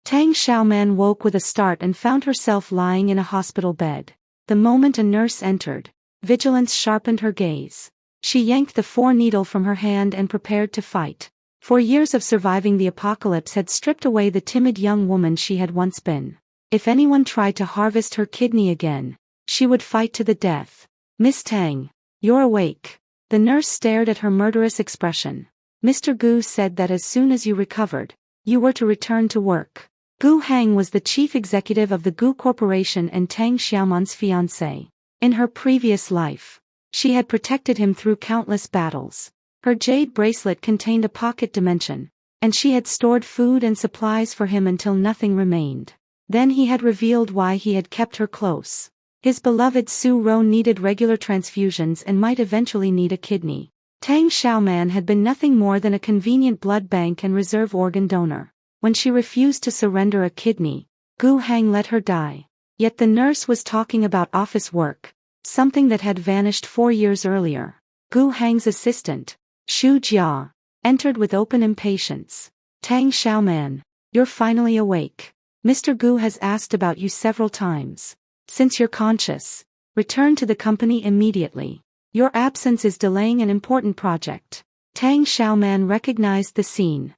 Tang Xiaoman woke with a start and found herself lying in a hospital bed. The moment a nurse entered, vigilance sharpened her gaze. She yanked the 4-needle from her hand and prepared to fight. 4 years of surviving the apocalypse had stripped away the timid young woman she had once been. If anyone tried to harvest her kidney again, she would fight to the death. "Miss Tang, you're awake." The nurse stared at her murderous expression. "Mr. Gu said that as soon as you recovered, you were to return to work." Gu Hang was the chief executive of the Gu Corporation and Tang Xiaoman's fiancé. In her previous life, she had protected him through countless battles. Her jade bracelet contained a pocket dimension, and she had stored food and supplies for him until nothing remained. Then he had revealed why he had kept her close. His beloved Su Ro needed regular transfusions and might eventually need a kidney. Tang Xiaoman had been nothing more than a convenient blood bank and reserve organ donor. When she refused to surrender a kidney, Gu Hang let her die. Yet the nurse was talking about office work, something that had vanished 4 years earlier. Gu Hang's assistant, Xu Jia, entered with open impatience. "Tang Xiaoman, you're finally awake. Mr. Gu has asked about you several times. Since you're conscious, return to the company immediately. Your absence is delaying an important project." Tang Xiaoman recognized the scene.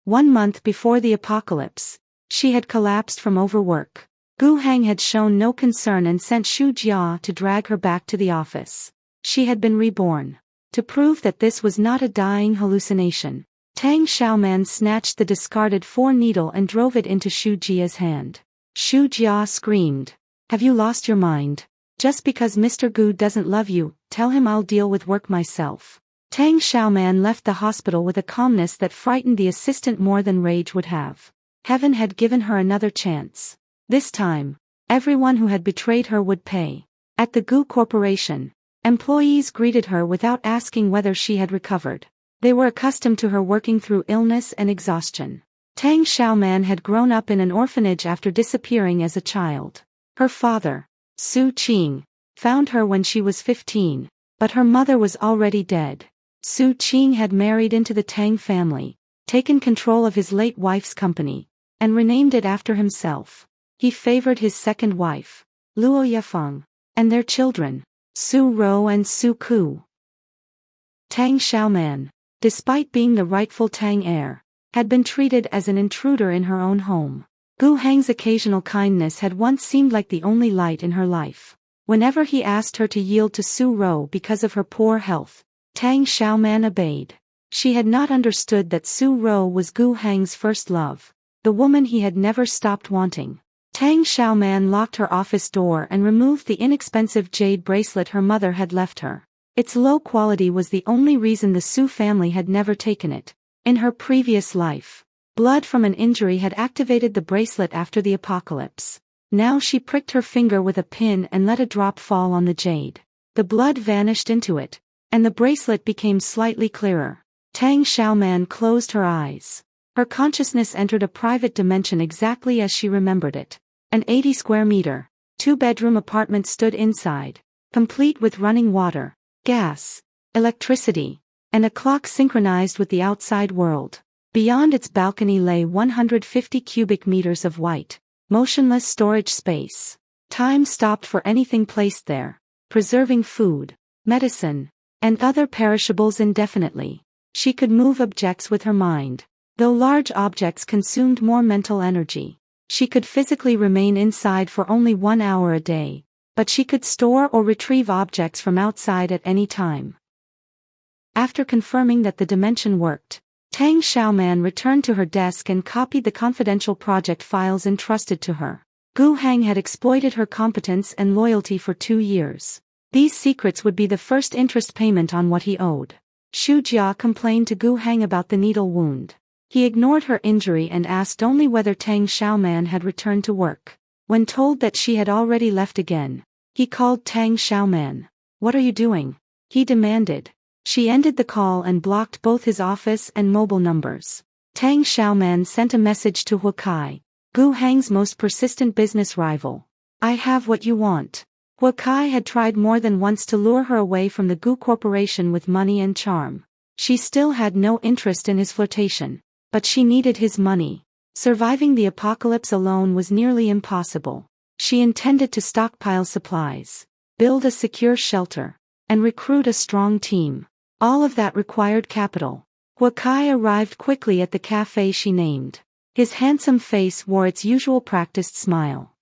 1 month before the apocalypse, she had collapsed from overwork. Gu Hang had shown no concern and sent Xu Jia to drag her back to the office. She had been reborn. To prove that this was not a dying hallucination, Tang Xiaoman snatched the discarded 4-needle and drove it into Xu Jia's hand. Xu Jia screamed, "Have you lost your mind? Just because Mr. Gu doesn't love you, tell him I'll deal with work myself." Tang Xiaoman left the hospital with a calmness that frightened the assistant more than rage would have. Heaven had given her another chance. This time, everyone who had betrayed her would pay. At the Gu Corporation, employees greeted her without asking whether she had recovered. They were accustomed to her working through illness and exhaustion. Tang Xiaoman had grown up in an orphanage after disappearing as a child. Her father, Su Qing, found her when she was 15, but her mother was already dead. Su Qing had married into the Tang family, taken control of his late wife's company, and renamed it after himself. He favored his second wife, Luo Yafeng, and their children, Su Ro and Su Ku. Tang Xiaoman, despite being the rightful Tang heir, had been treated as an intruder in her own home. Gu Hang's occasional kindness had once seemed like the only light in her life. Whenever he asked her to yield to Su Ro because of her poor health, Tang Xiaoman obeyed. She had not understood that Su Ro was Gu Hang's first love, the woman he had never stopped wanting. Tang Xiaoman locked her office door and removed the inexpensive jade bracelet her mother had left her. Its low quality was the only reason the Su family had never taken it. In her previous life, blood from an injury had activated the bracelet after the apocalypse. Now she pricked her finger with a pin and let a drop fall on the jade. The blood vanished into it, and the bracelet became slightly clearer. Tang Xiaoman closed her eyes. Her consciousness entered a private dimension exactly as she remembered it. An 80 square meter, 2-bedroom apartment stood inside, complete with running water, gas, electricity, and a clock synchronized with the outside world. Beyond its balcony lay 150 cubic meters of white, motionless storage space. Time stopped for anything placed there, preserving food, medicine, and other perishables indefinitely. She could move objects with her mind. Though large objects consumed more mental energy, she could physically remain inside for only 1 hour a day, but she could store or retrieve objects from outside at any time. After confirming that the dimension worked, Tang Xiaoman returned to her desk and copied the confidential project files entrusted to her. Gu Hang had exploited her competence and loyalty for 2 years. These secrets would be the first interest payment on what he owed. Xu Jia complained to Gu Hang about the needle wound. He ignored her injury and asked only whether Tang Xiaoman had returned to work. When told that she had already left again, he called Tang Xiaoman. "What are you doing?" he demanded. She ended the call and blocked both his office and mobile numbers. Tang Xiaoman sent a message to Huakai, Gu Hang's most persistent business rival. "I have what you want." Huakai had tried more than once to lure her away from the Gu Corporation with money and charm. She still had no interest in his flirtation, but she needed his money. Surviving the apocalypse alone was nearly impossible. She intended to stockpile supplies, build a secure shelter, and recruit a strong team. All of that required capital. Huakai arrived quickly at the cafe she named. His handsome face wore its usual practiced smile.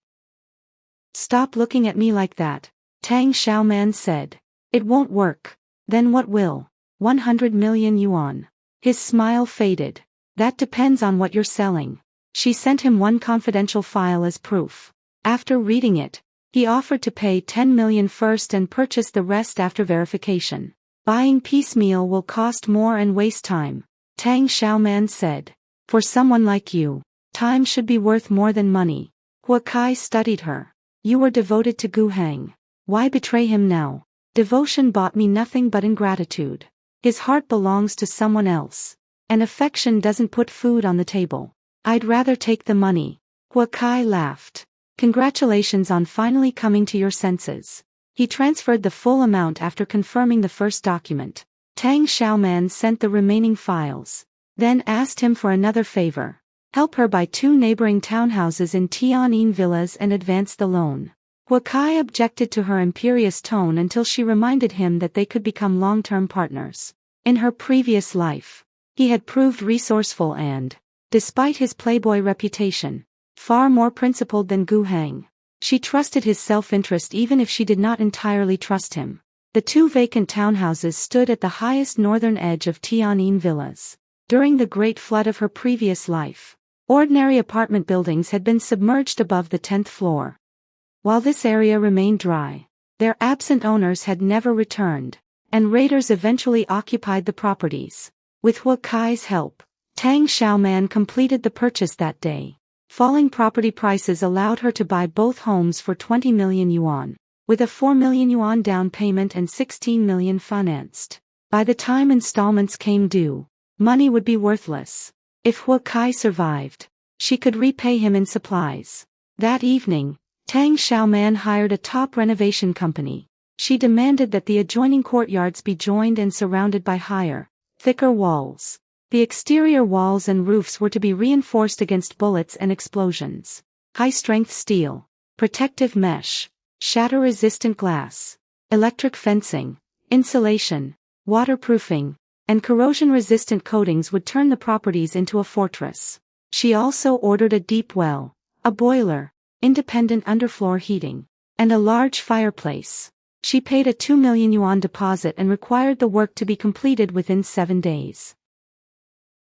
"Stop looking at me like that," Tang Xiaoman said. "It won't work." "Then what will?" 100 million yuan. His smile faded. "That depends on what you're selling." She sent him one confidential file as proof. After reading it, he offered to pay 10 million first and purchase the rest after verification. "Buying piecemeal will cost more and waste time," Tang Xiaoman said. "For someone like you, time should be worth more than money." Huakai studied her. "You were devoted to Gu Hang. Why betray him now?" "Devotion bought me nothing but ingratitude. His heart belongs to someone else. And affection doesn't put food on the table. I'd rather take the money." Huakai laughed. "Congratulations on finally coming to your senses." He transferred the full amount after confirming the first document. Tang Xiaoman sent the remaining files, then asked him for another favor. Help her buy 2 neighboring townhouses in Tian'an villas and advance the loan. Huakai objected to her imperious tone until she reminded him that they could become long-term partners. In her previous life, he had proved resourceful and, despite his playboy reputation, far more principled than Gu Hang. She trusted his self-interest even if she did not entirely trust him. The 2 vacant townhouses stood at the highest northern edge of Tian'an villas. During the great flood of her previous life, ordinary apartment buildings had been submerged above the 10th floor. While this area remained dry, their absent owners had never returned, and raiders eventually occupied the properties. With Huakai's help, Tang Xiaoman completed the purchase that day. Falling property prices allowed her to buy both homes for 20 million yuan, with a 4 million yuan down payment and 16 million financed. By the time installments came due, money would be worthless. If Huakai survived, she could repay him in supplies. That evening, Tang Xiaoman hired a top renovation company. She demanded that the adjoining courtyards be joined and surrounded by higher, thicker walls. The exterior walls and roofs were to be reinforced against bullets and explosions. High-strength steel, protective mesh, shatter-resistant glass, electric fencing, insulation, waterproofing, and corrosion-resistant coatings would turn the properties into a fortress. She also ordered a deep well, a boiler, independent underfloor heating, and a large fireplace. She paid a 2 million yuan deposit and required the work to be completed within 7 days.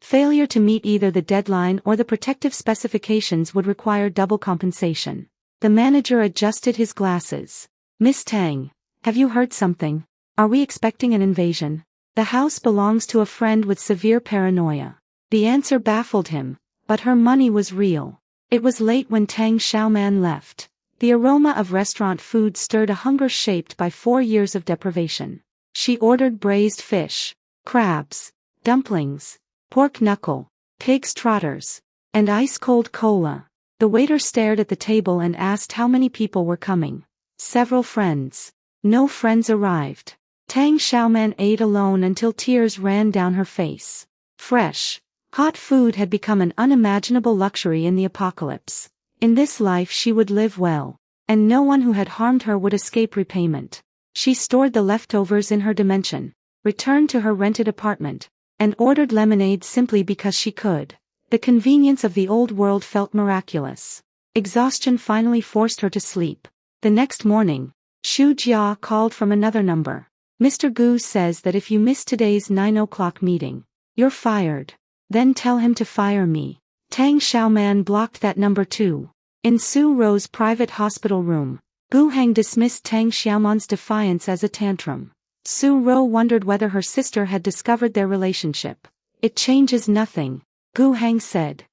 Failure to meet either the deadline or the protective specifications would require double compensation. The manager adjusted his glasses. "Miss Tang, have you heard something? Are we expecting an invasion?" "The house belongs to a friend with severe paranoia." The answer baffled him, but her money was real. It was late when Tang Xiaoman left. The aroma of restaurant food stirred a hunger shaped by 4 years of deprivation. She ordered braised fish, crabs, dumplings, pork knuckle, pig's trotters, and ice-cold cola. The waiter stared at the table and asked how many people were coming. "Several friends." No friends arrived. Tang Xiaoman ate alone until tears ran down her face. Fresh, hot food had become an unimaginable luxury in the apocalypse. In this life she would live well, and no one who had harmed her would escape repayment. She stored the leftovers in her dimension, returned to her rented apartment, and ordered lemonade simply because she could. The convenience of the old world felt miraculous. Exhaustion finally forced her to sleep. The next morning, Xu Jia called from another number. "Mr. Gu says that if you miss today's 9 o'clock meeting, you're fired. Then tell him to fire me." Tang Xiaoman blocked that number too. In Su Ro's private hospital room, Gu Heng dismissed Tang Xiaoman's defiance as a tantrum. Su Ro wondered whether her sister had discovered their relationship. "It changes nothing," Gu Heng said.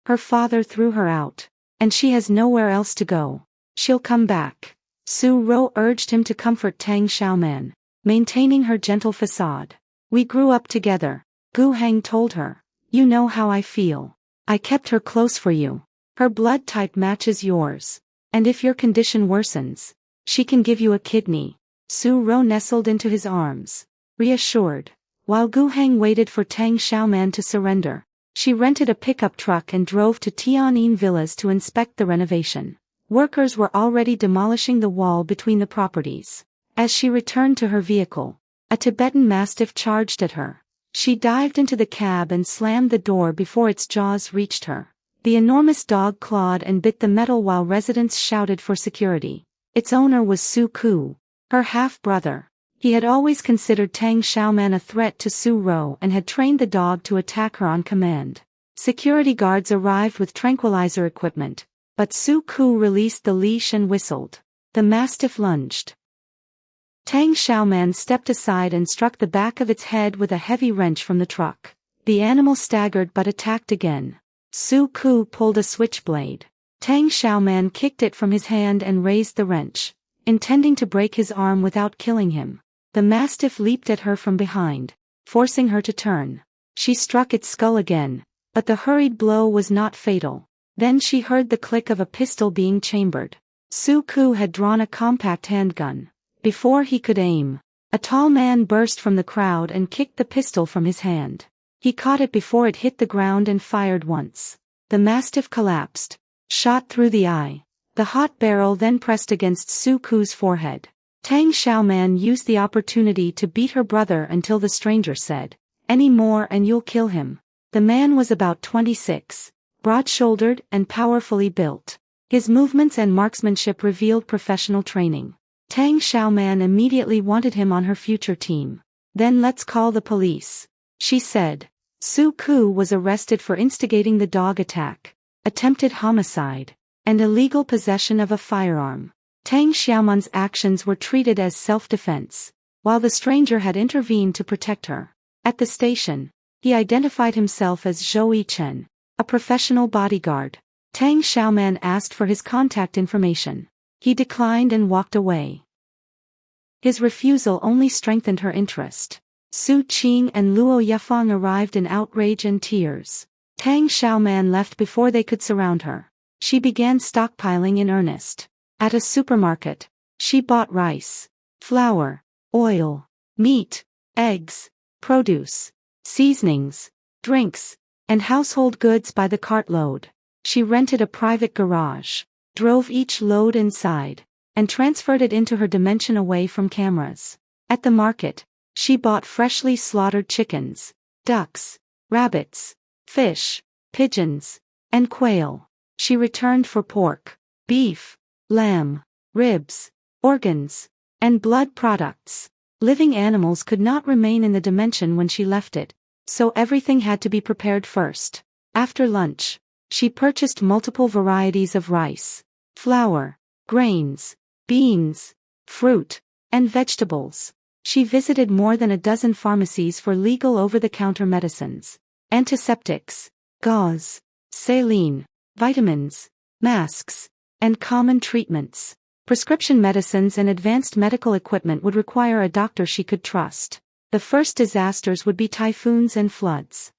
"Her father threw her out, and she has nowhere else to go. She'll come back." Su Ro urged him to comfort Tang Xiaoman, maintaining her gentle facade. "We grew up together," Gu Heng told her. "You know how I feel. I kept her close for you. Her blood type matches yours. And if your condition worsens, she can give you a kidney." Su Ro nestled into his arms, reassured. While Gu Heng waited for Tang Xiaoman to surrender, She rented a pickup truck and drove to Tian'in Villas to inspect the renovation. Workers were already demolishing the wall between the properties. As she returned to her vehicle, a Tibetan Mastiff charged at her. She dived into the cab and slammed the door before its jaws reached her. The enormous dog clawed and bit the metal while residents shouted for security. Its owner was Su Ku, her half-brother. He had always considered Tang Xiaoman a threat to Su Ro and had trained the dog to attack her on command. Security guards arrived with tranquilizer equipment, but Su Ku released the leash and whistled. The Mastiff lunged. Tang Xiaoman stepped aside and struck the back of its head with a heavy wrench from the truck. The animal staggered but attacked again. Su Ku pulled a switchblade. Tang Xiaoman kicked it from his hand and raised the wrench, intending to break his arm without killing him. The Mastiff leaped at her from behind, forcing her to turn. She struck its skull again, but the hurried blow was not fatal. Then she heard the click of a pistol being chambered. Su Ku had drawn a compact handgun. Before he could aim, a tall man burst from the crowd and kicked the pistol from his hand. He caught it before it hit the ground and fired once. The Mastiff collapsed, shot through the eye. The hot barrel then pressed against Su Ku's forehead. Tang Xiaoman used the opportunity to beat her brother until the stranger said, "Any more and you'll kill him." The man was about 26, broad-shouldered and powerfully built. His movements and marksmanship revealed professional training. Tang Xiaoman immediately wanted him on her future team. "Then let's call the police," she said. Su Ku was arrested for instigating the dog attack, attempted homicide, and illegal possession of a firearm. Tang Xiaoman's actions were treated as self-defense, while the stranger had intervened to protect her. At the station, he identified himself as Zhou Yichen, a professional bodyguard. Tang Xiaoman asked for his contact information. He declined and walked away. His refusal only strengthened her interest. Su Qing and Luo Yafang arrived in outrage and tears. Tang Xiaoman left before they could surround her. She began stockpiling in earnest. At a supermarket, she bought rice, flour, oil, meat, eggs, produce, seasonings, drinks, and household goods by the cartload. She rented a private garage, drove each load inside, and transferred it into her dimension away from cameras. At the market, she bought freshly slaughtered chickens, ducks, rabbits, fish, pigeons, and quail. She returned for pork, beef, lamb, ribs, organs, and blood products. Living animals could not remain in the dimension when she left it, so everything had to be prepared first. After lunch, she purchased multiple varieties of rice, flour, grains, beans, fruit, and vegetables. She visited more than a dozen pharmacies for legal over-the-counter medicines, antiseptics, gauze, saline, vitamins, masks, and common treatments. Prescription medicines and advanced medical equipment would require a doctor she could trust. The first disasters would be typhoons and floods.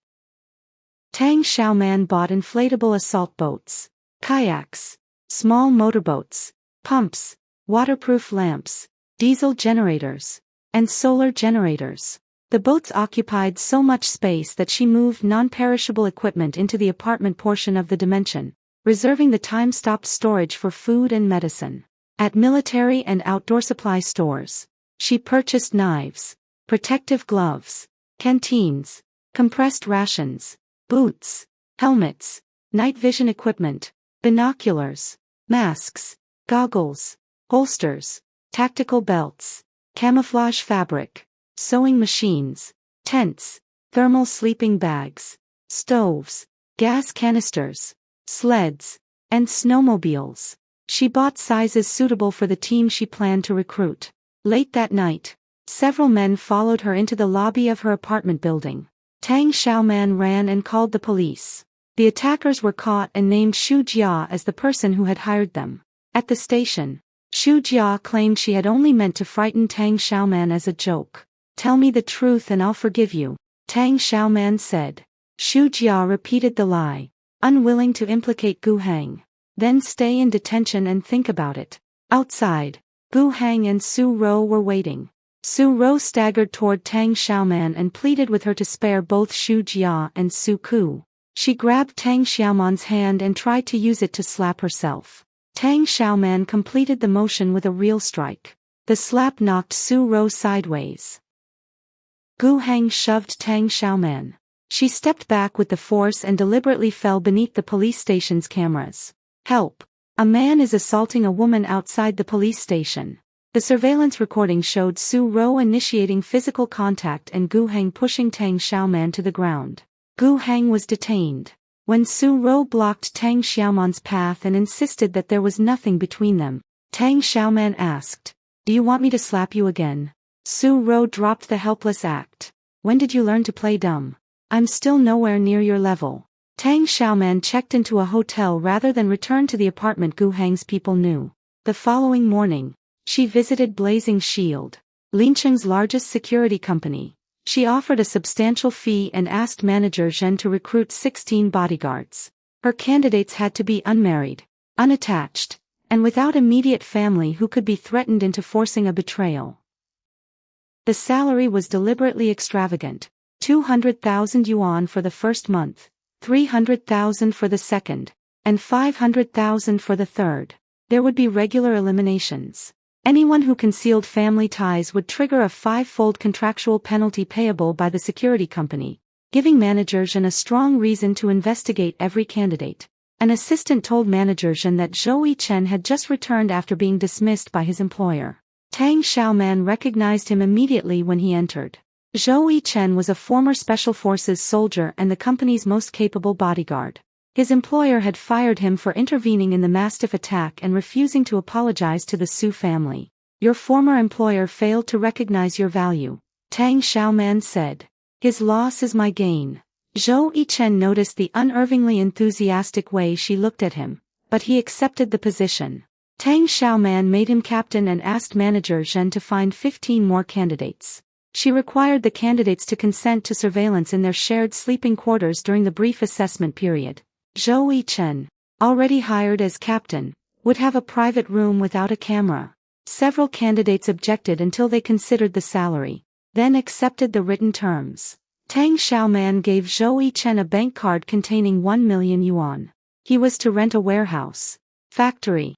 Tang Xiaoman bought inflatable assault boats, kayaks, small motorboats, pumps, waterproof lamps, diesel generators, and solar generators. The boats occupied so much space that she moved non-perishable equipment into the apartment portion of the dimension, reserving the time-stopped storage for food and medicine. At military and outdoor supply stores, she purchased knives, protective gloves, canteens, compressed rations, boots, helmets, night vision equipment, binoculars, masks, goggles, holsters, tactical belts, camouflage fabric, sewing machines, tents, thermal sleeping bags, stoves, gas canisters, sleds, and snowmobiles. She bought sizes suitable for the team she planned to recruit. Late that night, several men followed her into the lobby of her apartment building. Tang Xiaoman ran and called the police. The attackers were caught and named Xu Jia as the person who had hired them. At the station, Xu Jia claimed she had only meant to frighten Tang Xiaoman as a joke. "Tell me the truth and I'll forgive you," Tang Xiaoman said. Xu Jia repeated the lie, unwilling to implicate Gu Hang. "Then stay in detention and think about it." Outside, Gu Hang and Su Ro were waiting. Su Ro staggered toward Tang Xiaoman and pleaded with her to spare both Xu Jia and Su Ku. She grabbed Tang Xiaoman's hand and tried to use it to slap herself. Tang Xiaoman completed the motion with a real strike. The slap knocked Su Ro sideways. Gu Heng shoved Tang Xiaoman. She stepped back with the force and deliberately fell beneath the police station's cameras. Help! A man is assaulting a woman outside the police station. The surveillance recording showed Su Ro initiating physical contact and Gu Heng pushing Tang Xiaoman to the ground. Gu Heng was detained. When Su Ro blocked Tang Xiaoman's path and insisted that there was nothing between them, Tang Xiaoman asked, "Do you want me to slap you again?" Su Ro dropped the helpless act. "When did you learn to play dumb? I'm still nowhere near your level." Tang Xiaoman checked into a hotel rather than return to the apartment Gu Heng's people knew. The following morning, she visited Blazing Shield, Lincheng's largest security company. She offered a substantial fee and asked manager Zhen to recruit 16 bodyguards. Her candidates had to be unmarried, unattached, and without immediate family who could be threatened into forcing a betrayal. The salary was deliberately extravagant: 200,000 yuan for the first month, 300,000 for the second, and 500,000 for the third. There would be regular eliminations. Anyone who concealed family ties would trigger a 5-fold contractual penalty payable by the security company, giving manager Zhen a strong reason to investigate every candidate. An assistant told manager Zhen that Zhou Yichen had just returned after being dismissed by his employer. Tang Xiaoman recognized him immediately when he entered. Zhou Yichen was a former Special Forces soldier and the company's most capable bodyguard. His employer had fired him for intervening in the Mastiff attack and refusing to apologize to the Su family. "Your former employer failed to recognize your value," Tang Xiaoman said. "His loss is my gain." Zhou Yichen noticed the unervingly enthusiastic way she looked at him, but he accepted the position. Tang Xiaoman made him captain and asked manager Zhen to find 15 more candidates. She required the candidates to consent to surveillance in their shared sleeping quarters during the brief assessment period. Zhou Yichen, already hired as captain, would have a private room without a camera. Several candidates objected until they considered the salary, then accepted the written terms. Tang Xiaoman gave Zhou Yichen a bank card containing 1 million yuan. He was to rent a warehouse, factory,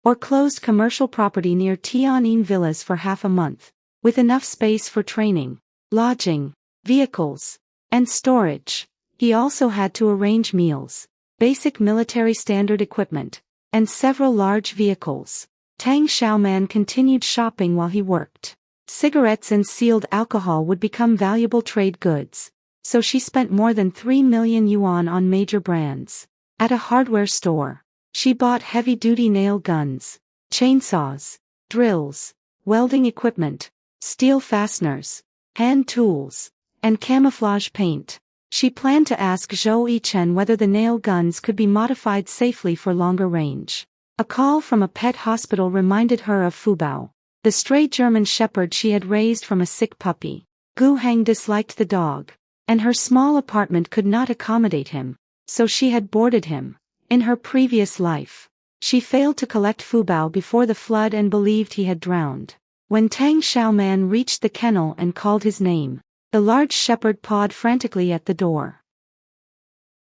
or closed commercial property near Tian'an Villas for half a month, with enough space for training, lodging, vehicles, and storage. He also had to arrange meals, basic military standard equipment, and several large vehicles. Tang Xiaoman continued shopping while he worked. Cigarettes and sealed alcohol would become valuable trade goods, so she spent more than 3 million yuan on major brands. At a hardware store, she bought heavy-duty nail guns, chainsaws, drills, welding equipment, steel fasteners, hand tools, and camouflage paint. She planned to ask Zhou Yichen whether the nail guns could be modified safely for longer range. A call from a pet hospital reminded her of Fubao, the stray German shepherd she had raised from a sick puppy. Gu Heng disliked the dog, and her small apartment could not accommodate him, so she had boarded him. In her previous life, she failed to collect Fubao before the flood and believed he had drowned. When Tang Xiaoman reached the kennel and called his name, the large shepherd pawed frantically at the door.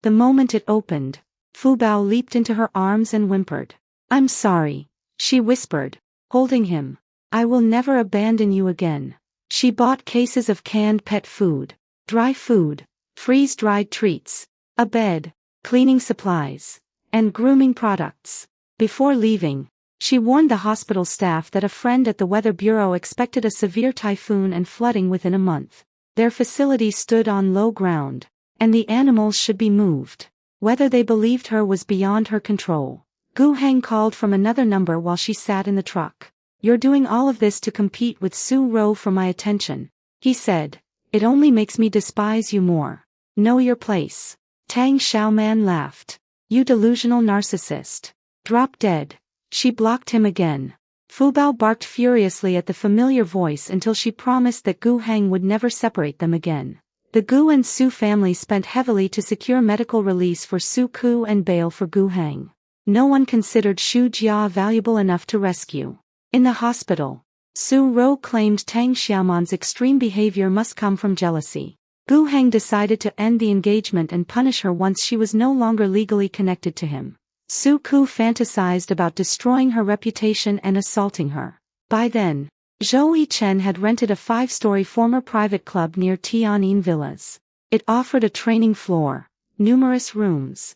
The moment it opened, Fubao leaped into her arms and whimpered. "I'm sorry," she whispered, holding him. "I will never abandon you again." She bought cases of canned pet food, dry food, freeze-dried treats, a bed, cleaning supplies, and grooming products. Before leaving, she warned the hospital staff that a friend at the Weather Bureau expected a severe typhoon and flooding within a month. Their facility stood on low ground, and the animals should be moved. Whether they believed her was beyond her control. Gu Heng called from another number while she sat in the truck. "You're doing all of this to compete with Su Ro for my attention," he said. "It only makes me despise you more. Know your place." Tang Xiaoman laughed. "You delusional narcissist. Drop dead." She blocked him again. Fubao barked furiously at the familiar voice until she promised that Gu Heng would never separate them again. The Gu and Su families spent heavily to secure medical release for Su Ku and bail for Gu Heng. No one considered Xu Jia valuable enough to rescue. In the hospital, Su Ro claimed Tang Xiaoman's extreme behavior must come from jealousy. Gu Heng decided to end the engagement and punish her once she was no longer legally connected to him. Su Ku fantasized about destroying her reputation and assaulting her. By then, Zhou Yichen had rented a 5-story former private club near Tian'an Villas. It offered a training floor, numerous rooms,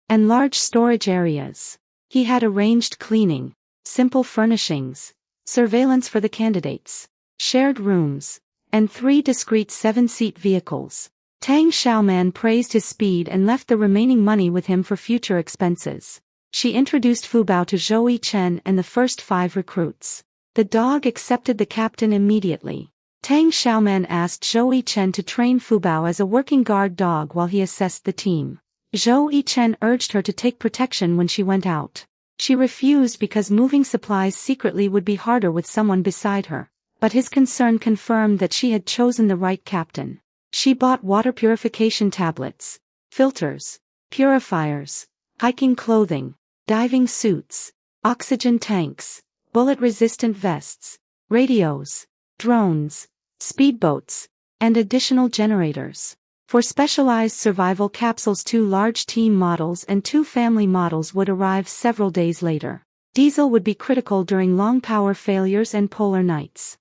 and large storage areas. He had arranged cleaning, simple furnishings, surveillance for the candidates, shared rooms, and 3 discrete 7-seat vehicles. Tang Xiaoman praised his speed and left the remaining money with him for future expenses. She introduced Fu Bao to Zhou Yichen and the first 5 recruits. The dog accepted the captain immediately. Tang Xiaoman asked Zhou Yichen to train Fu Bao as a working guard dog while he assessed the team. Zhou Yichen urged her to take protection when she went out. She refused because moving supplies secretly would be harder with someone beside her, but his concern confirmed that she had chosen the right captain. She bought water purification tablets, filters, purifiers, hiking clothing, diving suits, oxygen tanks, bullet-resistant vests, radios, drones, speedboats, and additional generators. For specialized survival capsules, 2 large team models and 2 family models would arrive several days later. Diesel would be critical during long power failures and polar nights.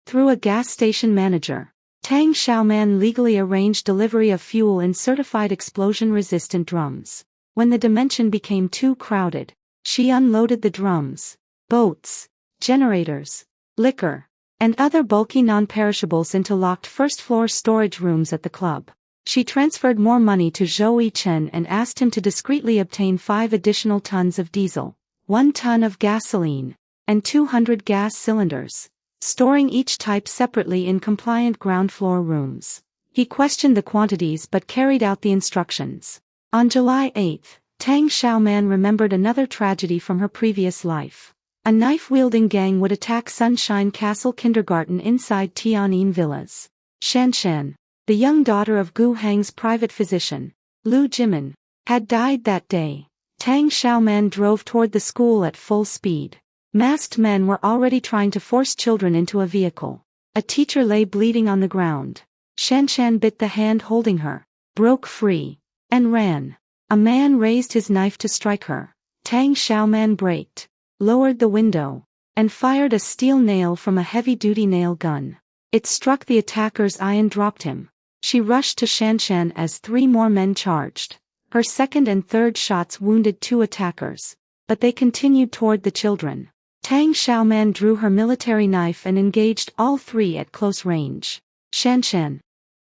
Through a gas station manager, Tang Xiaoman legally arranged delivery of fuel in certified explosion-resistant drums. When the dimension became too crowded, she unloaded the drums, boats, generators, liquor, and other bulky non-perishables into locked first-floor storage rooms at the club. She transferred more money to Zhou Yichen and asked him to discreetly obtain 5 additional tons of diesel, 1 ton of gasoline, and 200 gas cylinders, storing each type separately in compliant ground floor rooms. He questioned the quantities but carried out the instructions. On July 8, Tang Xiaoman remembered another tragedy from her previous life. A knife-wielding gang would attack Sunshine Castle Kindergarten inside Tian'an Villas. Shanshan, the young daughter of Gu Heng's private physician, Lu Jimin, had died that day. Tang Xiaoman drove toward the school at full speed. Masked men were already trying to force children into a vehicle. A teacher lay bleeding on the ground. Shanshan bit the hand holding her, broke free, and ran. A man raised his knife to strike her. Tang Xiaoman braked, lowered the window, and fired a steel nail from a heavy-duty nail gun. It struck the attacker's eye and dropped him. She rushed to Shanshan as 3 more men charged. Her second and third shots wounded 2 attackers, but they continued toward the children. Tang Xiaoman drew her military knife and engaged all 3 at close range. Shanshan,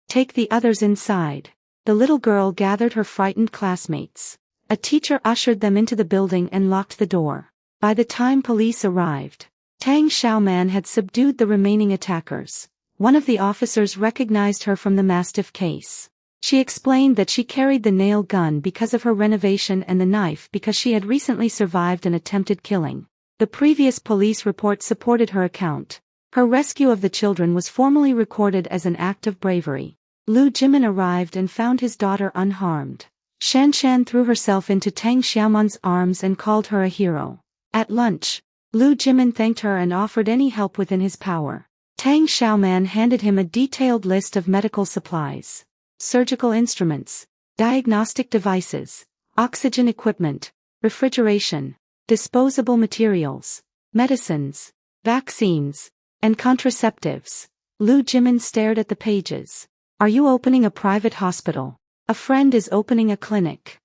take the others inside. The little girl gathered her frightened classmates. A teacher ushered them into the building and locked the door. By the time police arrived, Tang Xiaoman had subdued the remaining attackers. One of the officers recognized her from the Mastiff case. She explained that she carried the nail gun because of her renovation and the knife because she had recently survived an attempted killing. The previous police report supported her account. Her rescue of the children was formally recorded as an act of bravery. Lu Jimin arrived and found his daughter unharmed. Shanshan threw herself into Tang Xiaoman's arms and called her a hero. At lunch, Lu Jimin thanked her and offered any help within his power. Tang Xiaoman handed him a detailed list of medical supplies, surgical instruments, diagnostic devices, oxygen equipment, refrigeration, disposable materials, medicines, vaccines, and contraceptives. Lu Jimin stared at the pages. Are you opening a private hospital? A friend is opening a clinic.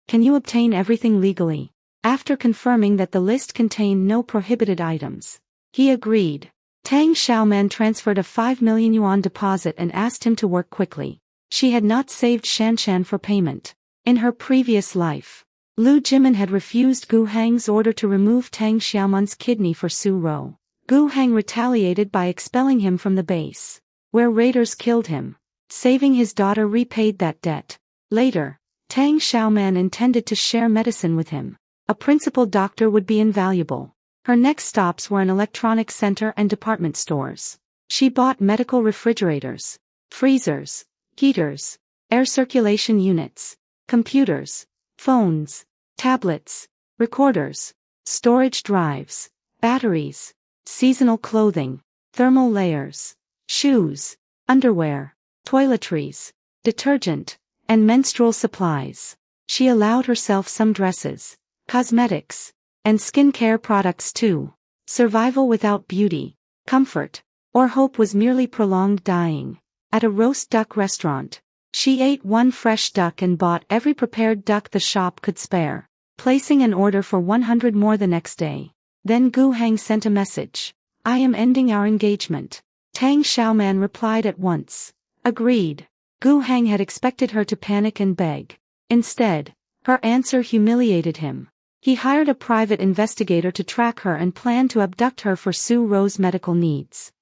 Can you obtain everything legally? After confirming that the list contained no prohibited items, he agreed. Tang Xiaoman transferred a 5 million yuan deposit and asked him to work quickly. She had not saved Shanshan for payment. In her previous life, Lu Jimin had refused Gu Heng's order to remove Tang Xiaoman's kidney for Su Rou. Gu Heng retaliated by expelling him from the base, where raiders killed him. Saving his daughter repaid that debt. Later, Tang Xiaoman intended to share medicine with him. A principal doctor would be invaluable. Her next stops were an electronics center and department stores. She bought medical refrigerators, freezers, heaters, air circulation units, computers, phones, tablets, recorders, storage drives, batteries, seasonal clothing, thermal layers, shoes, underwear, toiletries, detergent, and menstrual supplies. She allowed herself some dresses, cosmetics, and skincare products too. Survival without beauty, comfort, or hope was merely prolonged dying. At a roast duck restaurant, she ate one fresh duck and bought every prepared duck the shop could spare, placing an order for 100 more the next day. Then Gu Hang sent a message. "I am ending our engagement." Tang Xiaoman replied at once. Agreed. Gu Hang had expected her to panic and beg. Instead, her answer humiliated him. He hired a private investigator to track her and planned to abduct her for Su Ro's medical needs.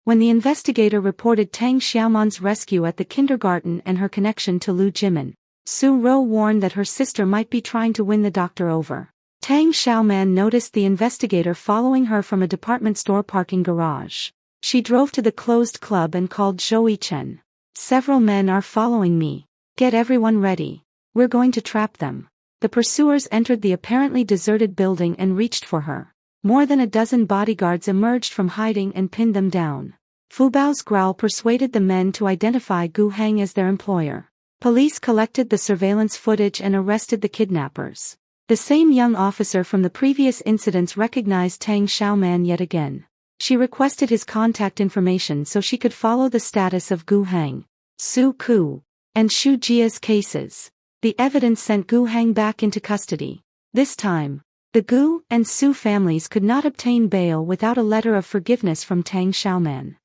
When the investigator reported Tang Xiaoman's rescue at the kindergarten and her connection to Lu Jimin, Su Ro warned that her sister might be trying to win the doctor over. Tang Xiaoman noticed the investigator following her from a department store parking garage. She drove to the closed club and called Zhou Chen. "Several men are following me. Get everyone ready. We're going to trap them." The pursuers entered the apparently deserted building and reached for her. More than a dozen bodyguards emerged from hiding and pinned them down. Fu Bao's growl persuaded the men to identify Gu Hang as their employer. Police collected the surveillance footage and arrested the kidnappers. The same young officer from the previous incidents recognized Tang Xiaoman yet again. She requested his contact information so she could follow the status of Gu Hang, Su Ku, and Xu Jia's cases. The evidence sent Gu Hang back into custody. This time, the Gu and Su families could not obtain bail without a letter of forgiveness from Tang Xiaoman.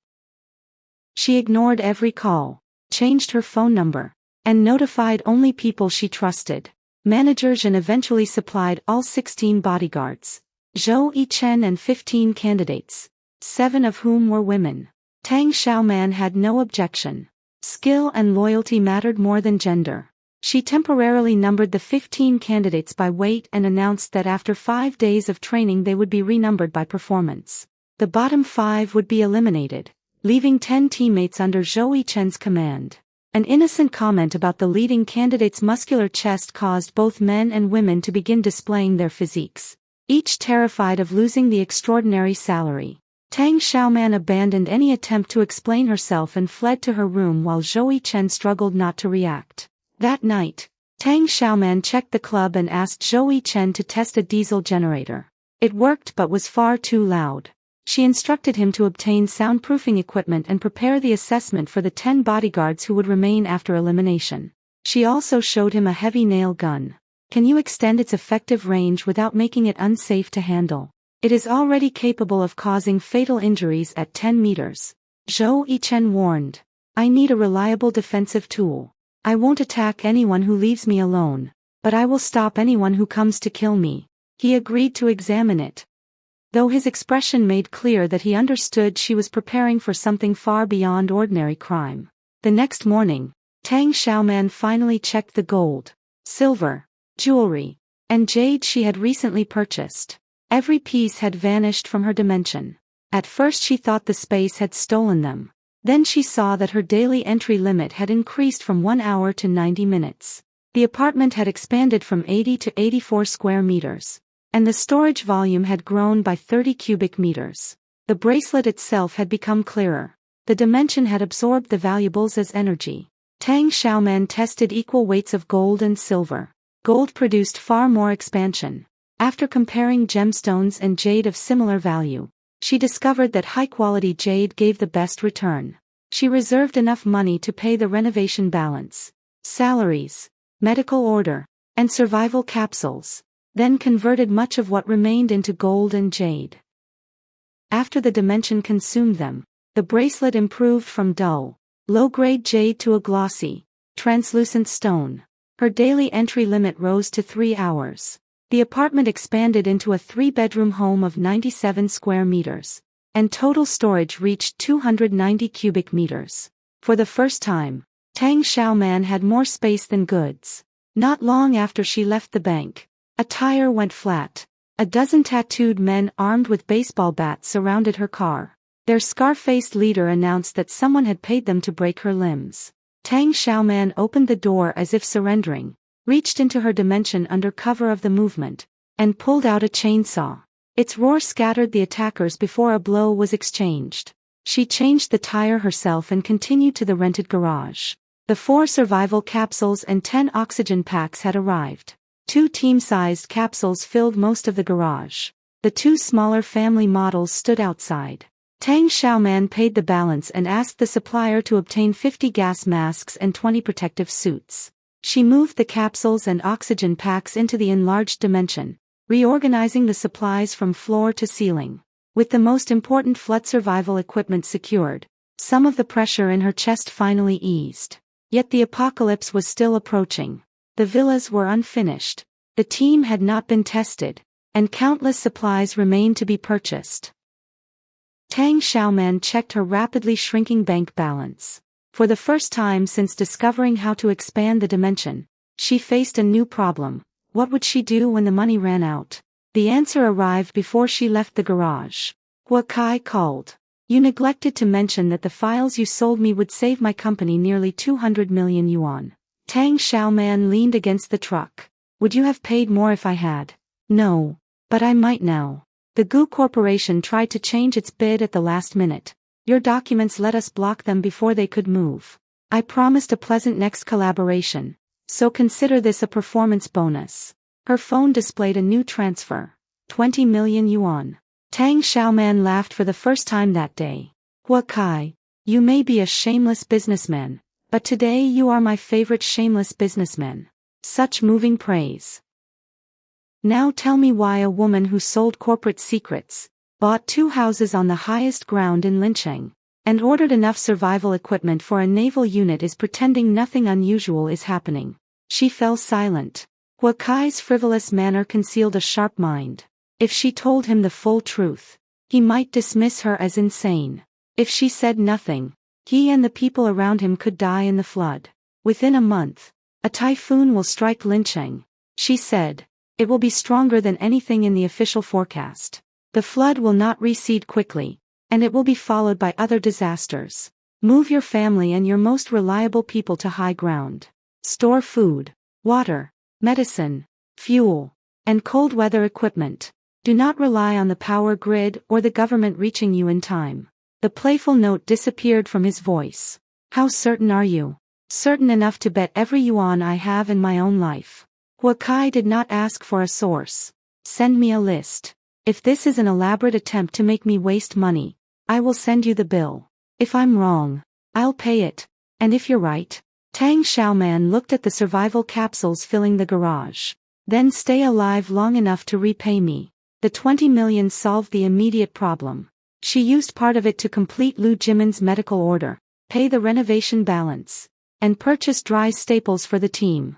She ignored every call, changed her phone number, and notified only people she trusted. Managers and eventually supplied all 16 bodyguards, Zhou Yichen and 15 candidates, 7 of whom were women. Tang Xiaoman had no objection. Skill and loyalty mattered more than gender. She temporarily numbered the 15 candidates by weight and announced that after 5 days of training they would be renumbered by performance. The bottom 5 would be eliminated, leaving 10 teammates under Zhou Yichen's command. An innocent comment about the leading candidate's muscular chest caused both men and women to begin displaying their physiques, each terrified of losing the extraordinary salary. Tang Xiaoman abandoned any attempt to explain herself and fled to her room while Zhou Yichen struggled not to react. That night, Tang Xiaoman checked the club and asked Zhou Yichen to test a diesel generator. It worked but was far too loud. She instructed him to obtain soundproofing equipment and prepare the assessment for the 10 bodyguards who would remain after elimination. She also showed him a heavy nail gun. "Can you extend its effective range without making it unsafe to handle? It is already capable of causing fatal injuries at 10 meters. Zhou Yichen warned. "I need a reliable defensive tool. I won't attack anyone who leaves me alone, but I will stop anyone who comes to kill me." He agreed to examine it, though his expression made clear that he understood she was preparing for something far beyond ordinary crime. The next morning, Tang Xiaoman finally checked the gold, silver, jewelry, and jade she had recently purchased. Every piece had vanished from her dimension. At first she thought the space had stolen them. Then she saw that her daily entry limit had increased from 1 hour to 90 minutes. The apartment had expanded from 80 to 84 square meters, and the storage volume had grown by 30 cubic meters. The bracelet itself had become clearer. The dimension had absorbed the valuables as energy. Tang Xiaoman tested equal weights of gold and silver. Gold produced far more expansion. After comparing gemstones and jade of similar value, she discovered that high-quality jade gave the best return. She reserved enough money to pay the renovation balance, salaries, medical order, and survival capsules, then converted much of what remained into gold and jade. After the dimension consumed them, the bracelet improved from dull, low-grade jade to a glossy, translucent stone. Her daily entry limit rose to 3 hours. The apartment expanded into a 3-bedroom home of 97 square meters, and total storage reached 290 cubic meters. For the first time, Tang Xiaoman had more space than goods. Not long after she left the bank, a tire went flat. A dozen tattooed men armed with baseball bats surrounded her car. Their scar-faced leader announced that someone had paid them to break her limbs. Tang Xiaoman opened the door as if surrendering, reached into her dimension under cover of the movement, and pulled out a chainsaw. Its roar scattered the attackers before a blow was exchanged. She changed the tire herself and continued to the rented garage. The 4 survival capsules and 10 oxygen packs had arrived. 2 team-sized capsules filled most of the garage. The 2 smaller family models stood outside. Tang Xiaoman paid the balance and asked the supplier to obtain 50 gas masks and 20 protective suits. She moved the capsules and oxygen packs into the enlarged dimension, reorganizing the supplies from floor to ceiling. With the most important flood survival equipment secured, some of the pressure in her chest finally eased. Yet the apocalypse was still approaching. The villas were unfinished. The team had not been tested, and countless supplies remained to be purchased. Tang Xiaoman checked her rapidly shrinking bank balance. For the first time since discovering how to expand the dimension, she faced a new problem. What would she do when the money ran out? The answer arrived before she left the garage. Hua Kai called. You neglected to mention that the files you sold me would save my company nearly 200 million yuan. Tang Xiaoman leaned against the truck. Would you have paid more if I had? No. But I might now. The Gu Corporation tried to change its bid at the last minute. Your documents let us block them before they could move. I promised a pleasant next collaboration, so consider this a performance bonus. Her phone displayed a new transfer. 20 million yuan. Tang Xiaoman laughed for the first time that day. Hua Kai, you may be a shameless businessman, but today you are my favorite shameless businessman. Such moving praise. Now tell me why a woman who sold corporate secrets, bought 2 houses on the highest ground in Lincheng, and ordered enough survival equipment for a naval unit is pretending nothing unusual is happening. She fell silent. Hua Kai's frivolous manner concealed a sharp mind. If she told him the full truth, he might dismiss her as insane. If she said nothing, he and the people around him could die in the flood. Within a month, a typhoon will strike Lincheng, she said. It will be stronger than anything in the official forecast. The flood will not recede quickly, and it will be followed by other disasters. Move your family and your most reliable people to high ground. Store food, water, medicine, fuel, and cold weather equipment. Do not rely on the power grid or the government reaching you in time. The playful note disappeared from his voice. How certain are you? Certain enough to bet every yuan I have in my own life. Hua Kai did not ask for a source. Send me a list. If this is an elaborate attempt to make me waste money, I will send you the bill. If I'm wrong, I'll pay it. And if you're right, Tang Xiaoman looked at the survival capsules filling the garage. Then stay alive long enough to repay me. The 20 million solved the immediate problem. She used part of it to complete Lu Jimin's medical order, pay the renovation balance, and purchase dry staples for the team.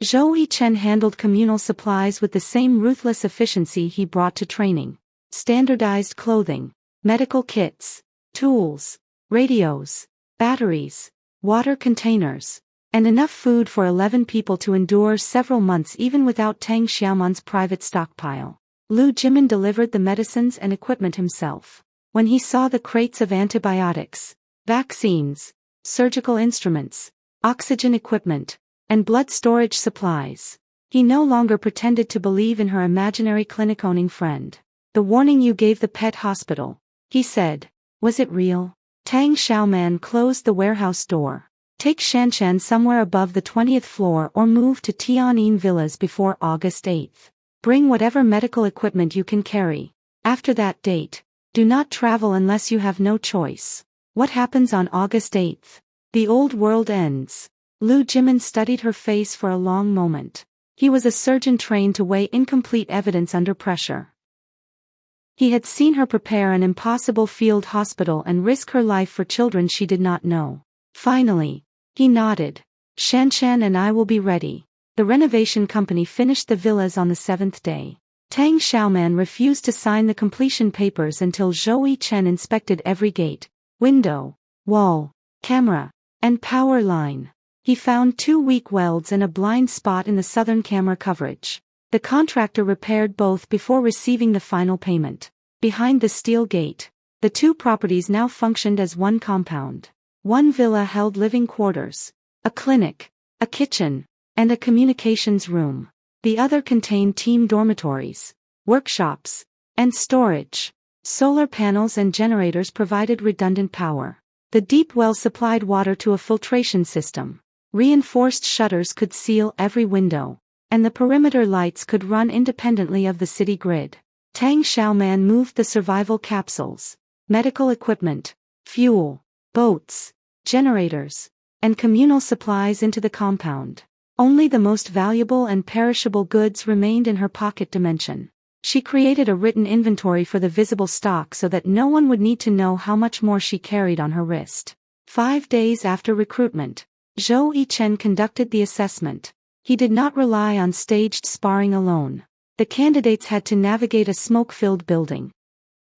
Zhou Yichen handled communal supplies with the same ruthless efficiency he brought to training. Standardized clothing, medical kits, tools, radios, batteries, water containers, and enough food for 11 people to endure several months even without Tang Xiaoman's private stockpile. Lu Jimin delivered the medicines and equipment himself. When he saw the crates of antibiotics, vaccines, surgical instruments, oxygen equipment, and blood storage supplies, he no longer pretended to believe in her imaginary clinic-owning friend. The warning you gave the pet hospital, he said, was it real? Tang Xiaoman closed the warehouse door. Take Shanshan somewhere above the 20th floor or move to Tianyin Villas before August 8th. Bring whatever medical equipment you can carry. After that date, do not travel unless you have no choice. What happens on August 8th? The old world ends. Lu Jimin studied her face for a long moment. He was a surgeon trained to weigh incomplete evidence under pressure. He had seen her prepare an impossible field hospital and risk her life for children she did not know. Finally, he nodded. Shanshan and I will be ready. The renovation company finished the villas on the 7th day. Tang Xiaoman refused to sign the completion papers until Zhou Yichen inspected every gate, window, wall, camera, and power line. He found 2 weak welds and a blind spot in the southern camera coverage. The contractor repaired both before receiving the final payment. Behind the steel gate, the 2 properties now functioned as one compound. One villa held living quarters, a clinic, a kitchen, and a communications room. The other contained team dormitories, workshops, and storage. Solar panels and generators provided redundant power. The deep well supplied water to a filtration system. Reinforced shutters could seal every window. And the perimeter lights could run independently of the city grid. Tang Xiaoman moved the survival capsules, medical equipment, fuel, boats, generators, and communal supplies into the compound. Only the most valuable and perishable goods remained in her pocket dimension. She created a written inventory for the visible stock so that no one would need to know how much more she carried on her wrist. 5 days after recruitment, Zhou Yichen conducted the assessment. He did not rely on staged sparring alone. The candidates had to navigate a smoke-filled building,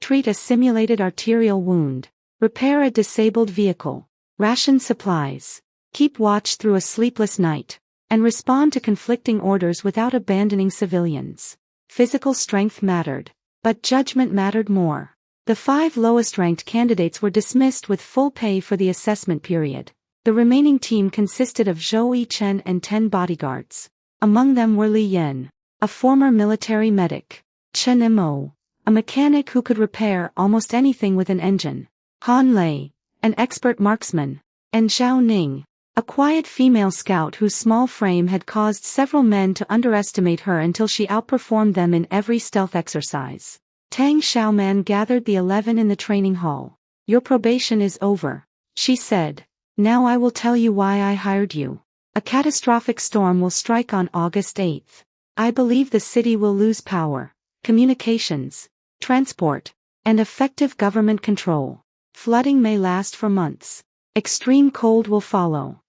treat a simulated arterial wound, repair a disabled vehicle, ration supplies, keep watch through a sleepless night, and respond to conflicting orders without abandoning civilians. Physical strength mattered, but judgment mattered more. The 5 lowest-ranked candidates were dismissed with full pay for the assessment period. The remaining team consisted of Zhou Yichen and 10 bodyguards. Among them were Li Yan, a former military medic, Chen Mo, a mechanic who could repair almost anything with an engine, Han Lei, an expert marksman, and Zhao Ning, a quiet female scout whose small frame had caused several men to underestimate her until she outperformed them in every stealth exercise. Tang Xiaoman gathered the 11 in the training hall. "Your probation is over," she said. "Now I will tell you why I hired you. A catastrophic storm will strike on August 8th. I believe the city will lose power, communications, transport, and effective government control. Flooding may last for months. Extreme cold will follow."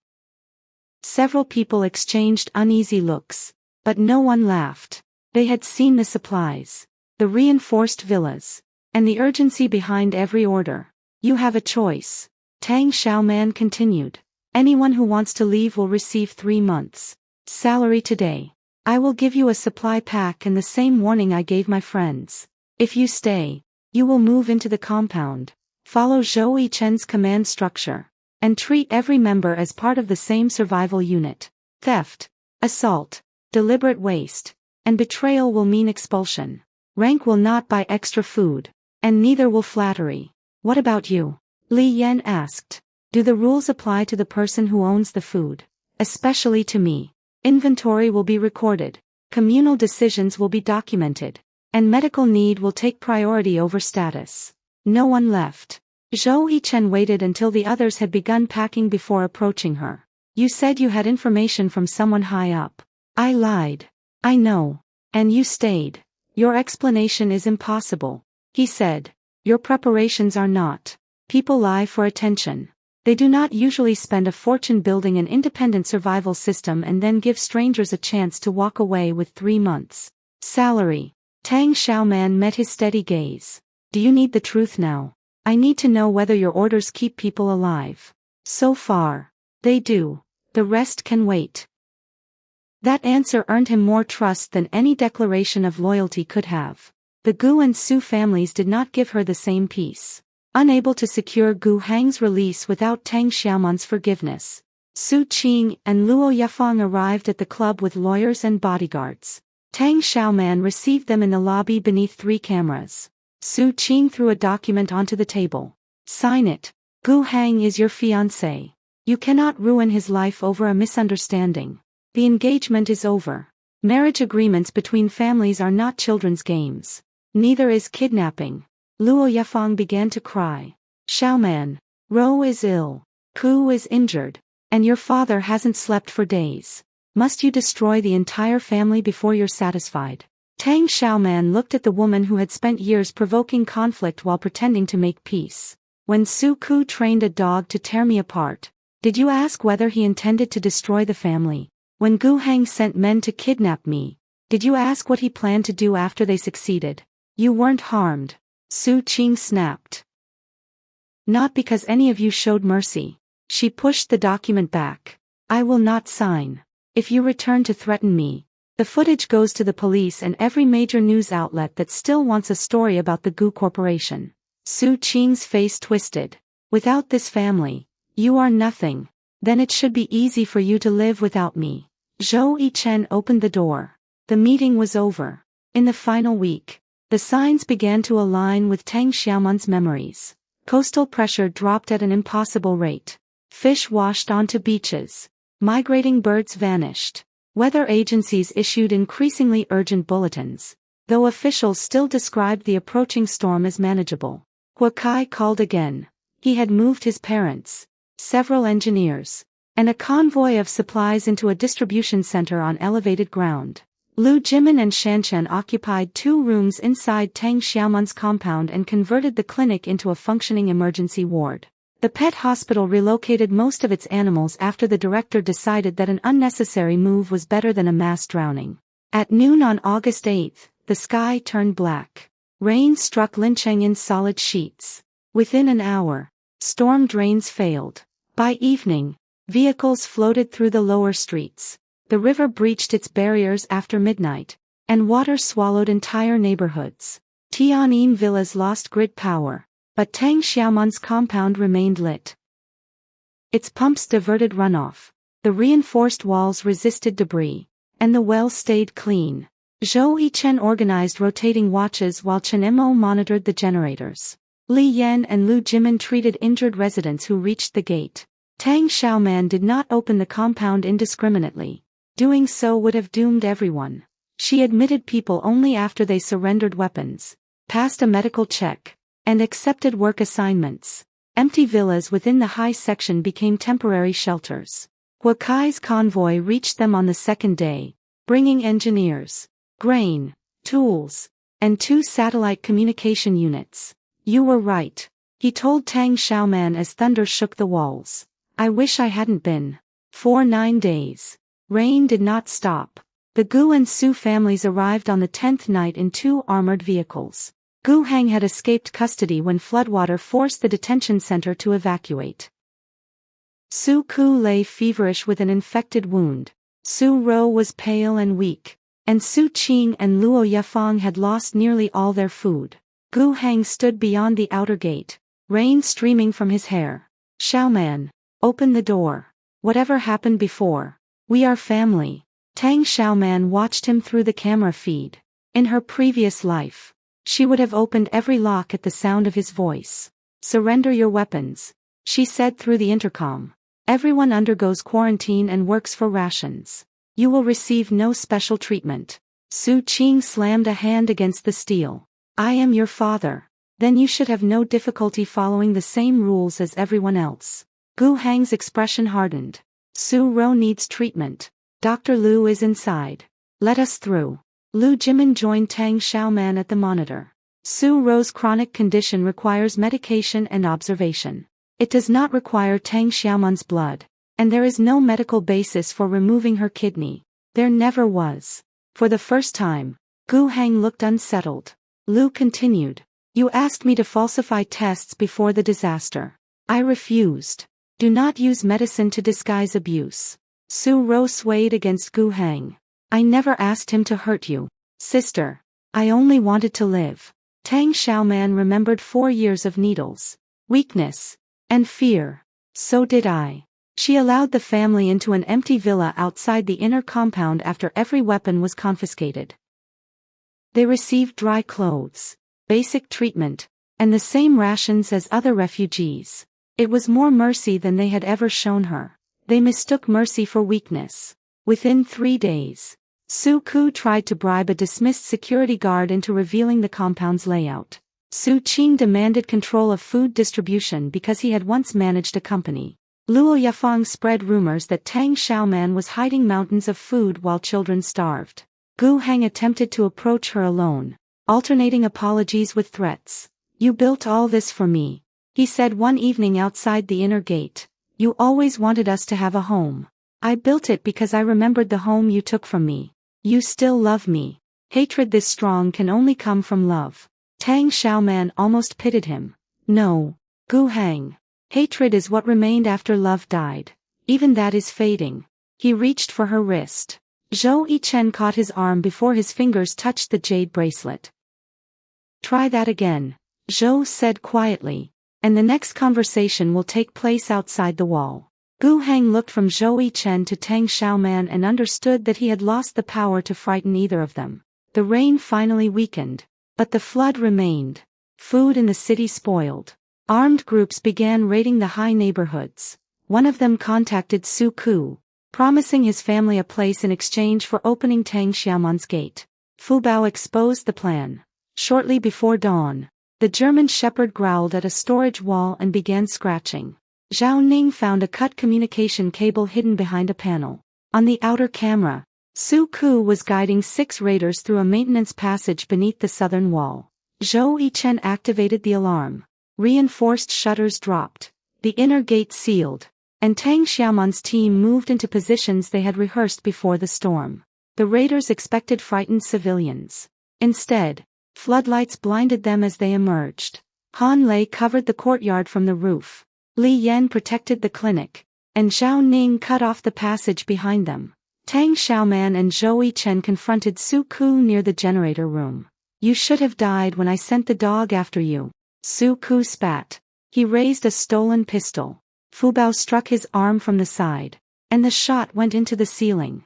Several people exchanged uneasy looks, but no one laughed. They had seen the supplies, the reinforced villas, and the urgency behind every order. "You have a choice," Tang Xiaoman continued. "Anyone who wants to leave will receive 3 months' salary today. I will give you a supply pack and the same warning I gave my friends. If you stay, you will move into the compound, follow Zhou Yichen's command structure, and treat every member as part of the same survival unit. Theft, assault, deliberate waste, and betrayal will mean expulsion. Rank will not buy extra food, and neither will flattery." "What about you?" Li Yan asked. "Do the rules apply to the person who owns the food?" "Especially to me. Inventory will be recorded, communal decisions will be documented, and medical need will take priority over status." No one left. Zhou Yichen waited until the others had begun packing before approaching her. "You said you had information from someone high up." "I lied." "I know. And you stayed." "Your explanation is impossible," he said. "Your preparations are not. People lie for attention. They do not usually spend a fortune building an independent survival system and then give strangers a chance to walk away with 3 months' salary." Tang Xiaoman met his steady gaze. "Do you need the truth now? I need to know whether your orders keep people alive." "So far, they do. The rest can wait." That answer earned him more trust than any declaration of loyalty could have. The Gu and Su families did not give her the same peace. Unable to secure Gu Hang's release without Tang Xiaoman's forgiveness, Su Qing and Luo Yafang arrived at the club with lawyers and bodyguards. Tang Xiaoman received them in the lobby beneath 3 cameras. Su Qing threw a document onto the table. "Sign it. Gu Hang is your fiancé. You cannot ruin his life over a misunderstanding. The engagement is over. Marriage agreements between families are not children's games. Neither is kidnapping." Luo Yafang began to cry. "Xiaoman, Ro is ill. Ku is injured. And your father hasn't slept for days. Must you destroy the entire family before you're satisfied?" Tang Xiaoman looked at the woman who had spent years provoking conflict while pretending to make peace. "When Su Ku trained a dog to tear me apart, did you ask whether he intended to destroy the family? When Gu Hang sent men to kidnap me, did you ask what he planned to do after they succeeded? You weren't harmed." Su Qing snapped. "Not because any of you showed mercy." She pushed the document back. "I will not sign. If you return to threaten me, the footage goes to the police and every major news outlet that still wants a story about the Gu Corporation." Su Qing's face twisted. "Without this family, you are nothing. Then it should be easy for you to live without me." Zhou Yichen opened the door. The meeting was over. In the final week, The signs began to align with Tang Xiaoman's memories. Coastal pressure dropped at an impossible rate. Fish washed onto beaches. Migrating birds vanished. Weather agencies issued increasingly urgent bulletins, though officials still described the approaching storm as manageable. Huakai called again. He had moved his parents, several engineers, and a convoy of supplies into a distribution center on elevated ground. Lu Jimin and Shanshan occupied 2 rooms inside Tang Xiaoman's compound and converted the clinic into a functioning emergency ward. The pet hospital relocated most of its animals after the director decided that an unnecessary move was better than a mass drowning. At noon on August 8, the sky turned black. Rain struck Lincheng in solid sheets. Within an hour, storm drains failed. By evening, vehicles floated through the lower streets. The river breached its barriers after midnight, and water swallowed entire neighborhoods. Tian'an villas lost grid power, but Tang Xiaoman's compound remained lit. Its pumps diverted runoff, the reinforced walls resisted debris, and the well stayed clean. Zhou Yichen organized rotating watches while Chen Mo monitored the generators. Li Yan and Lu Jimin treated injured residents who reached the gate. Tang Xiaoman did not open the compound indiscriminately. Doing so would have doomed everyone. She admitted people only after they surrendered weapons, passed a medical check, and accepted work assignments. Empty villas within the high section became temporary shelters. Huakai's convoy reached them on the second day, bringing engineers, grain, tools, and 2 satellite communication units. You were right, he told Tang Xiaoman as thunder shook the walls. I wish I hadn't been. For 9 days. Rain did not stop. The Gu and Su families arrived on the 10th night in 2 armored vehicles. Gu Hang had escaped custody when floodwater forced the detention center to evacuate. Su Ku lay feverish with an infected wound. Su Ro was pale and weak, and Su Qing and Luo Yafang had lost nearly all their food. Gu Hang stood beyond the outer gate, rain streaming from his hair. Xiaoman, open the door. Whatever happened before, we are family. Tang Xiaoman watched him through the camera feed. In her previous life, she would have opened every lock at the sound of his voice. Surrender your weapons, she said through the intercom. Everyone undergoes quarantine and works for rations. You will receive no special treatment. Su Qing slammed a hand against the steel. I am your father. Then you should have no difficulty following the same rules as everyone else. Gu Hang's expression hardened. Su Ro needs treatment. Dr. Lu is inside. Let us through. Lu Jimin joined Tang Xiaoman at the monitor. Su Ro's chronic condition requires medication and observation. It does not require Tang Xiaoman's blood, and there is no medical basis for removing her kidney. There never was. For the first time, Gu Hang looked unsettled. Lu continued. You asked me to falsify tests before the disaster. I refused. Do not use medicine to disguise abuse. Su Ro swayed against Gu Hang. I never asked him to hurt you, sister. I only wanted to live. Tang Xiaoman remembered 4 years of needles, weakness, and fear. So did I. She allowed the family into an empty villa outside the inner compound after every weapon was confiscated. They received dry clothes, basic treatment, and the same rations as other refugees. It was more mercy than they had ever shown her. They mistook mercy for weakness. Within 3 days, Su Ku tried to bribe a dismissed security guard into revealing the compound's layout. Su Qing demanded control of food distribution because he had once managed a company. Luo Yafang spread rumors that Tang Xiaoman was hiding mountains of food while children starved. Gu Hang attempted to approach her alone, alternating apologies with threats. You built all this for me, he said one evening outside the inner gate. You always wanted us to have a home. I built it because I remembered the home you took from me. You still love me. Hatred this strong can only come from love. Tang Xiaoman almost pitied him. No, Gu Hang. Hatred is what remained after love died. Even that is fading. He reached for her wrist. Zhou Yichen caught his arm before his fingers touched the jade bracelet. Try that again, Zhou said quietly, and the next conversation will take place outside the wall. Gu Hang looked from Zhou Yichen to Tang Xiaoman and understood that he had lost the power to frighten either of them. The rain finally weakened. But the flood remained. Food in the city spoiled. Armed groups began raiding the high neighborhoods. One of them contacted Su Ku, promising his family a place in exchange for opening Tang Xiaoman's gate. Fu Bao exposed the plan. Shortly before dawn, the German shepherd growled at a storage wall and began scratching. Zhao Ning found a cut communication cable hidden behind a panel. On the outer camera, Su Ku was guiding 6 raiders through a maintenance passage beneath the southern wall. Zhou Yichen activated the alarm. Reinforced shutters dropped. The inner gate sealed. And Tang Xiaoman's team moved into positions they had rehearsed before the storm. The raiders expected frightened civilians. Instead, floodlights blinded them as they emerged. Han Lei covered the courtyard from the roof. Li Yan protected the clinic. And Zhao Ning cut off the passage behind them. Tang Xiaoman and Zhou Yichen confronted Su Ku near the generator room. You should have died when I sent the dog after you. Su Ku spat. He raised a stolen pistol. Fu Bao struck his arm from the side, and the shot went into the ceiling.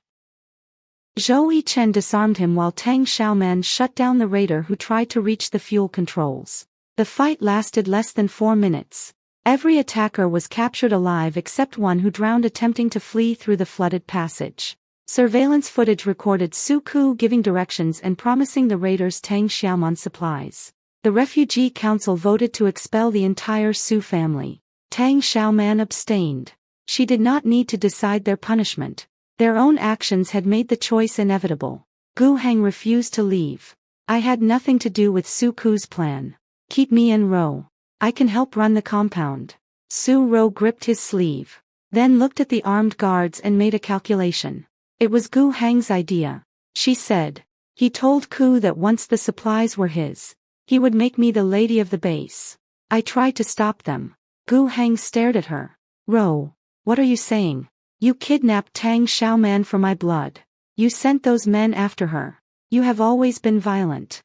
Zhou Yichen disarmed him while Tang Xiaoman shut down the raider who tried to reach the fuel controls. The fight lasted less than 4 minutes. Every attacker was captured alive except one who drowned attempting to flee through the flooded passage. Surveillance footage recorded Su Ku giving directions and promising the raiders Tang Xiaoman supplies. The Refugee Council voted to expel the entire Su family. Tang Xiaoman abstained. She did not need to decide their punishment. Their own actions had made the choice inevitable. Gu Heng refused to leave. I had nothing to do with Su Ku's plan. Keep me in Ro. I can help run the compound. Su Ro gripped his sleeve. Then looked at the armed guards and made a calculation. It was Gu Heng's idea. She said. He told Ku that once the supplies were his, he would make me the lady of the base. I tried to stop them. Gu Heng stared at her. Ro, what are you saying? You kidnapped Tang Xiaoman for my blood. You sent those men after her. You have always been violent.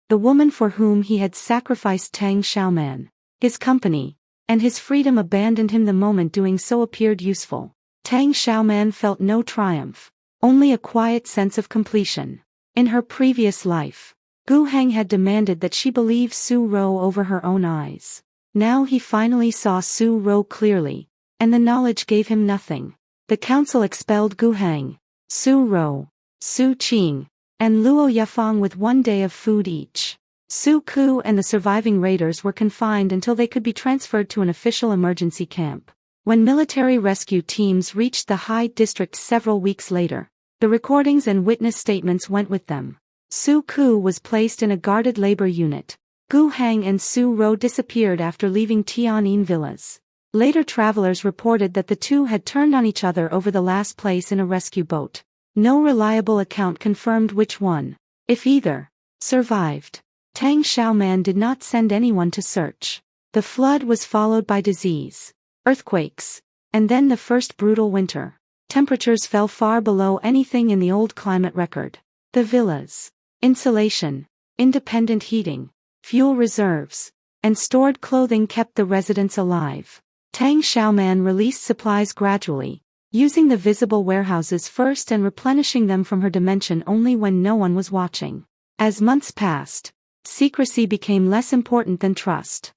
The woman for whom he had sacrificed Tang Xiaoman, his company, and his freedom abandoned him the moment doing so appeared useful. Tang Xiaoman felt no triumph, only a quiet sense of completion. In her previous life, Gu Heng had demanded that she believe Su Ro over her own eyes. Now he finally saw Su Ro clearly, and the knowledge gave him nothing. The council expelled Gu Heng, Su Ro, Su Qing, and Luo Yafang with 1 day of food each. Su Ku and the surviving raiders were confined until they could be transferred to an official emergency camp. When military rescue teams reached the High District several weeks later, the recordings and witness statements went with them. Su Ku was placed in a guarded labor unit. Gu Heng and Su Ro disappeared after leaving Tian'an villas. Later travelers reported that the two had turned on each other over the last place in a rescue boat. No reliable account confirmed which one, if either, survived. Tang Xiaoman did not send anyone to search. The flood was followed by disease, earthquakes, and then the first brutal winter. Temperatures fell far below anything in the old climate record. The villas, insulation, independent heating, fuel reserves, and stored clothing kept the residents alive. Tang Xiaoman released supplies gradually, using the visible warehouses first and replenishing them from her dimension only when no one was watching. As months passed, secrecy became less important than trust.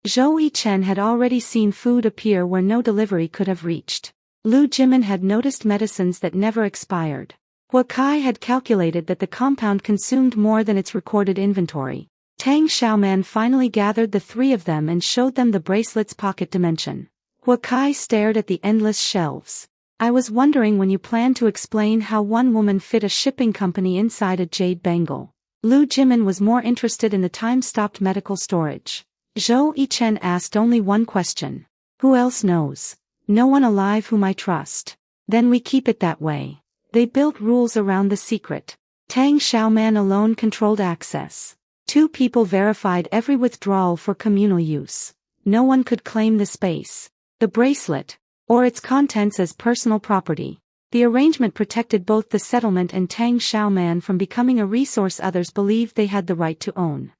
Zhou Yichen had already seen food appear where no delivery could have reached. Lu Jimin had noticed medicines that never expired. Hua Kai had calculated that the compound consumed more than its recorded inventory. Tang Xiaoman finally gathered the 3 of them and showed them the bracelet's pocket dimension. Hua Kai stared at the endless shelves. I was wondering when you planned to explain how one woman fit a shipping company inside a jade bangle. Lu Jimin was more interested in the time-stopped medical storage. Zhou Yichen asked only one question. Who else knows? No one alive whom I trust. Then we keep it that way. They built rules around the secret. Tang Xiaoman alone controlled access. 2 people verified every withdrawal for communal use. No one could claim the space, the bracelet, or its contents as personal property. The arrangement protected both the settlement and Tang Xiaoman from becoming a resource others believed they had the right to own.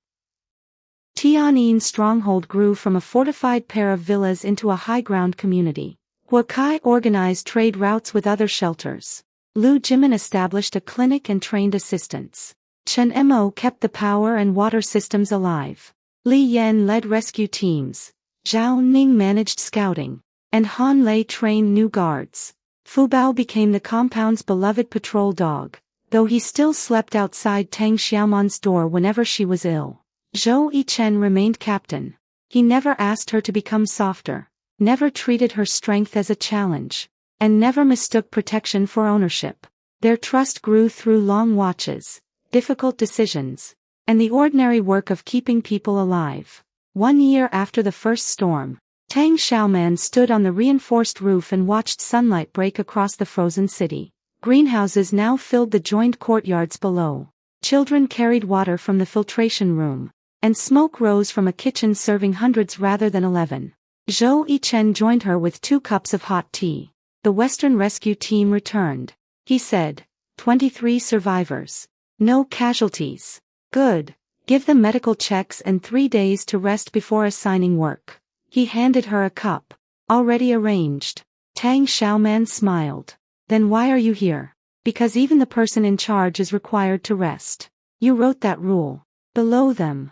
Tian'an stronghold grew from a fortified pair of villas into a high-ground community. Hua Kai organized trade routes with other shelters. Lu Jimin established a clinic and trained assistants. Chen Mo kept the power and water systems alive. Li Yan led rescue teams. Zhao Ning managed scouting. And Han Lei trained new guards. Fu Bao became the compound's beloved patrol dog, though he still slept outside Tang Xiaoman's door whenever she was ill. Zhou Yichen remained captain. He never asked her to become softer, never treated her strength as a challenge, and never mistook protection for ownership. Their trust grew through long watches, difficult decisions, and the ordinary work of keeping people alive. 1 year after the first storm, Tang Xiaoman stood on the reinforced roof and watched sunlight break across the frozen city. Greenhouses now filled the joined courtyards below. Children carried water from the filtration room, and smoke rose from a kitchen serving hundreds rather than 11. Zhou Yichen joined her with 2 cups of hot tea. The Western rescue team returned. He said, 23 survivors. No casualties. Good. Give them medical checks and 3 days to rest before assigning work. He handed her a cup. Already arranged. Tang Xiaoman smiled. Then why are you here? Because even the person in charge is required to rest. You wrote that rule. Below them.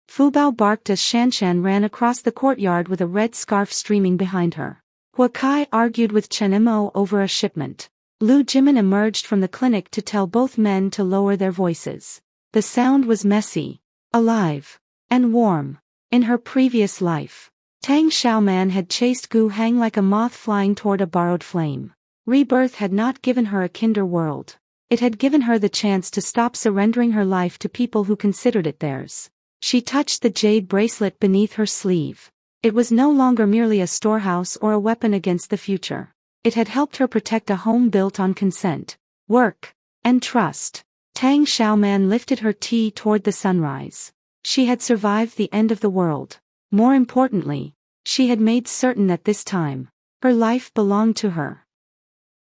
Fu Bao barked as Shanshan ran across the courtyard with a red scarf streaming behind her. Hua Kai argued with Chen Mo over a shipment. Lu Jimin emerged from the clinic to tell both men to lower their voices. The sound was messy, alive, and warm. In her previous life, Tang Xiaoman had chased Gu Hang like a moth flying toward a borrowed flame. Rebirth had not given her a kinder world. It had given her the chance to stop surrendering her life to people who considered it theirs. She touched the jade bracelet beneath her sleeve. It was no longer merely a storehouse or a weapon against the future. It had helped her protect a home built on consent, work, and trust. Tang Xiaoman lifted her tea toward the sunrise. She had survived the end of the world. More importantly, she had made certain that this time, her life belonged to her.